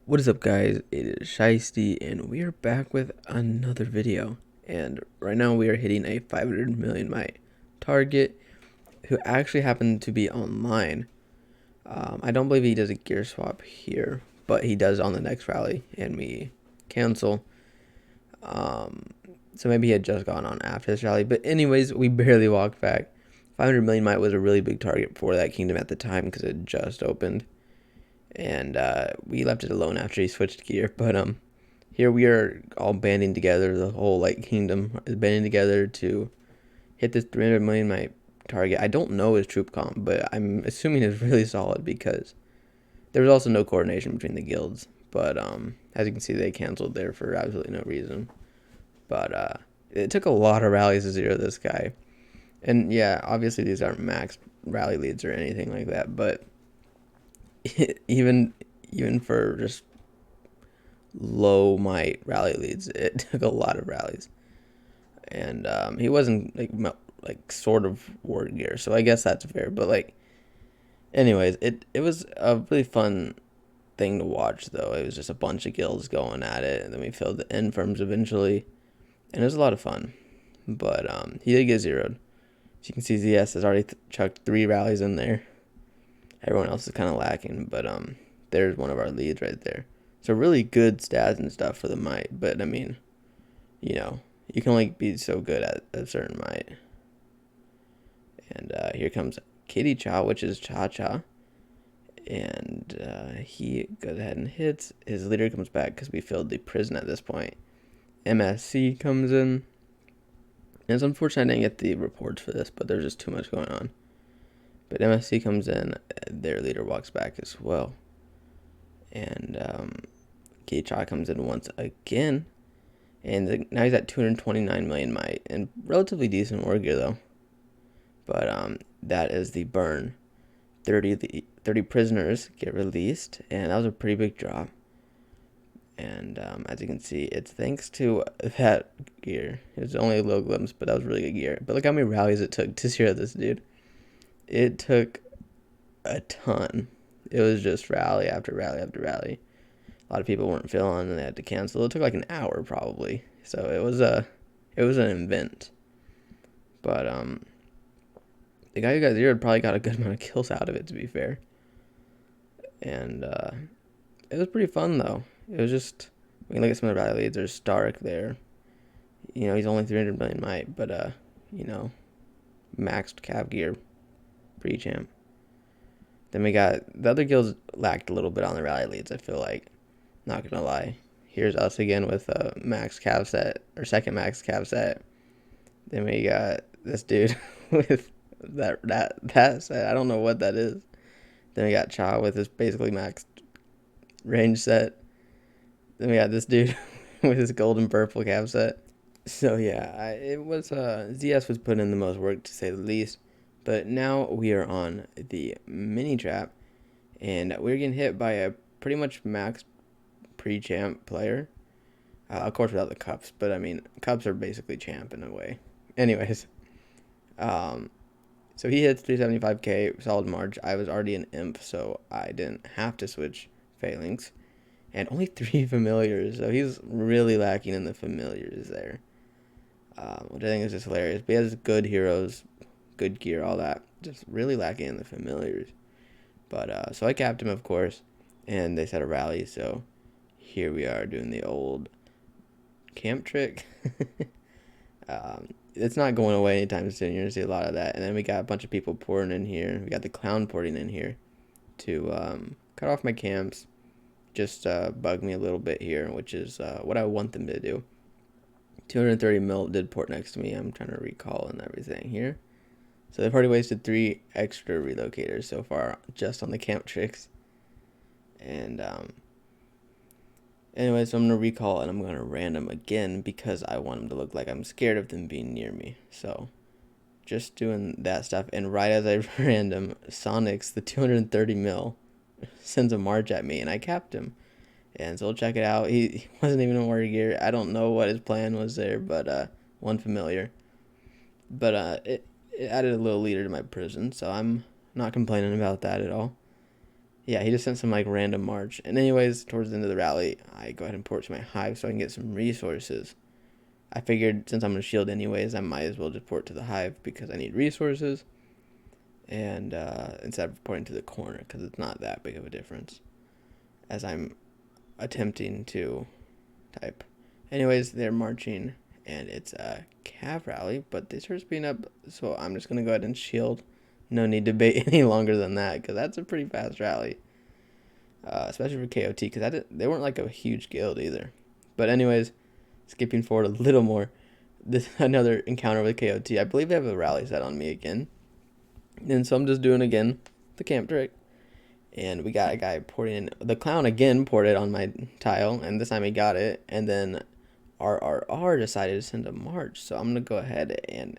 What is up, guys? It is Shiesty, and we are back with another video. And right now we are hitting a 500 million mite target, who actually happened to be online. I don't believe he does a gear swap here, but he does on the next rally, and we cancel. So maybe he had just gone on after this rally. But anyways, we barely walked back. 500 million mite was a really big target for that kingdom at the time because it just opened. And we left it alone after he switched gear. But here we are all banding together. The whole kingdom is banding together to hit this 300 million mite target. I don't know his troop comp, but I'm assuming it's really solid because there was also no coordination between the guilds. But as you can see, they canceled there for absolutely no reason. But it took a lot of rallies to zero this guy. And yeah, obviously these aren't max rally leads or anything like that, but even for just low might rally leads, it took a lot of rallies. And he wasn't like sort of war gear, so I guess that's fair. But anyways, it was a really fun thing to watch, though. It was just a bunch of guilds going at it, and then we filled the end firms eventually, and it was a lot of fun. But he did get zeroed. As you can see, ZS has already chucked 3 rallies in there. Everyone else is kind of lacking, but there's one of our leads right there. So really good stats and stuff for the might, but I mean, you can only be so good at a certain might. And here comes Kitty Cha, which is Cha Cha, and he goes ahead and hits. His leader comes back because we filled the prison at this point. MSC comes in. And it's unfortunate I didn't get the reports for this, but there's just too much going on. But MSC comes in, their leader walks back as well. And Cha comes in once again. And now he's at 229 million might. And relatively decent war gear, though. But that is the burn. 30 prisoners get released. And that was a pretty big drop. And as you can see, it's thanks to that gear. It was only a low glimpse, but that was really good gear. But look how many rallies it took to zero this dude. It took a ton. It was just rally after rally after rally. A lot of people weren't feeling, and they had to cancel. It took like an hour probably. So it was an event. But the guy who got zeroed probably got a good amount of kills out of it, to be fair. And it was pretty fun though. It was just, we can look at some of the rally leads. There's Stark there. He's only 300 million might, but maxed cav gear, pre-champ. Then we got the other guilds lacked a little bit on the rally leads, I feel like. Not gonna lie. Here's us again with a max cav set, or second max cav set. Then we got this dude with that set. I don't know what that is. Then we got Cha with his basically maxed range set. Then we got this dude with his gold and purple cav set. So yeah, it was ZS was putting in the most work, to say the least. But now we are on the mini trap, and we're getting hit by a pretty much max pre-champ player. Of course, without the cups, but I mean, cups are basically champ in a way. Anyways, so he hits 375k solid march. I was already an imp, so I didn't have to switch phalanx, and only 3 familiars. So he's really lacking in the familiars there, which I think is just hilarious. But he has good heroes, good gear, all that. Just really lacking in the familiars. But so I capped him, of course, and they set a rally. So here we are doing the old camp trick. It's not going away anytime soon. You're gonna see a lot of that. And then we got a bunch of people pouring in here. We got the clown porting in here to cut off my camps. Just bug me a little bit here, which is what I want them to do. 230 mil did port next to me. I'm trying to recall and everything here. So they've already wasted 3 extra relocators so far just on the camp tricks. And anyway, so I'm going to recall and I'm going to random again because I want them to look like I'm scared of them being near me. So just doing that stuff. And right as I random, Sonics, the 230 mil, sends a march at me, and I capped him. And so we'll check it out. He wasn't even in warrior gear. I don't know what his plan was there, but one familiar. But it added a little leader to my prison, so I'm not complaining about that at all. Yeah, he just sent some like random march. And anyways, towards the end of the rally, I go ahead and port to my hive so I can get some resources. I figured since I'm going to shield anyways, I might as well just port to the hive because I need resources. And instead of porting to the corner, because it's not that big of a difference as I'm attempting to type. Anyways, they're marching, and it's a cav rally, but they start speeding up, so I'm just going to go ahead and shield. No need to bait any longer than that, because that's a pretty fast rally. Especially for KOT, because they weren't like a huge guild either. But anyways, skipping forward a little more, this another encounter with KOT. I believe they have a rally set on me again. And so I'm just doing again the camp trick. And we got a guy porting in. The clown again ported on my tile, and this time he got it. And then RRR decided to send a march. So I'm going to go ahead and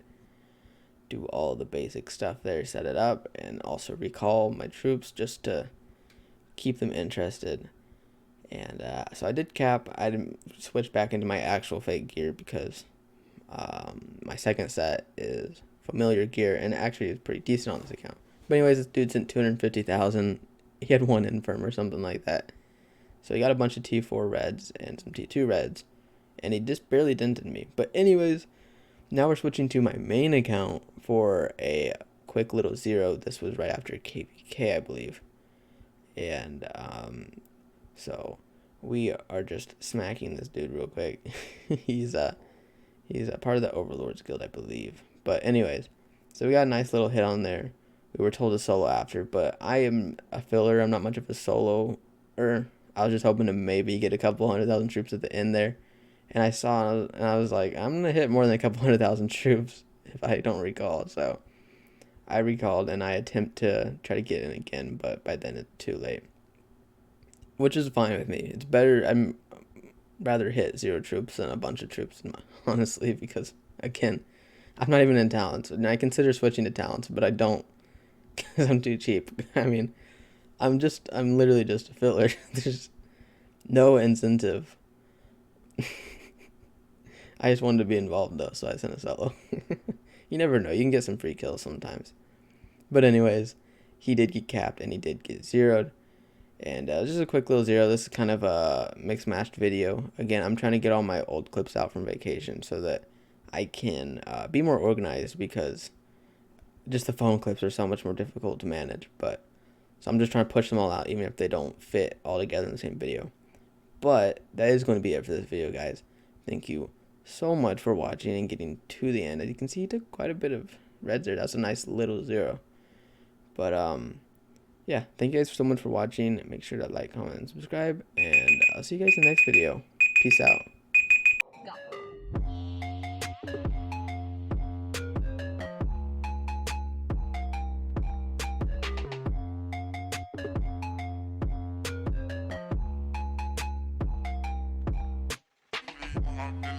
do all the basic stuff there, set it up, and also recall my troops just to keep them interested. And so I did cap. I didn't switch back into my actual fake gear because my second set is familiar gear, and actually it's pretty decent on this account. But anyways, this dude sent 250,000. He had one infirm or something like that. So he got a bunch of T4 reds and some T2 reds, and he just barely dented me. But anyways, now we're switching to my main account for a quick little zero. This was right after KVK, I believe. And so we are just smacking this dude real quick. He's a part of the Overlords Guild, I believe. But anyways, so we got a nice little hit on there. We were told to solo after, but I am a filler. I'm not much of a solo. I was just hoping to maybe get a couple 100,000 troops at the end there. And I saw, and I was like, I'm going to hit more than a couple 100,000 troops if I don't recall. So I recalled, and I attempt to try to get in again, but by then it's too late. Which is fine with me. It's better. I'm rather hit 0 troops than a bunch of troops, honestly, because, again, I'm not even in talents. And I consider switching to talents, but I don't because I'm too cheap. I mean, I'm literally just a filler. There's no incentive. I just wanted to be involved, though, so I sent a solo. You never know. You can get some free kills sometimes. But anyways, he did get capped, and he did get zeroed. And just a quick little zero. This is kind of a mixed matched video. Again, I'm trying to get all my old clips out from vacation so that I can be more organized, because just the phone clips are so much more difficult to manage. But so I'm just trying to push them all out, even if they don't fit all together in the same video. But that is going to be it for this video, guys. Thank you so much for watching and getting to the end. As you can see, he took quite a bit of reds there. That's a nice little zero. But yeah, thank you guys so much for watching. Make sure to like, comment, and subscribe, and I'll see you guys in the next video. Peace out. Go.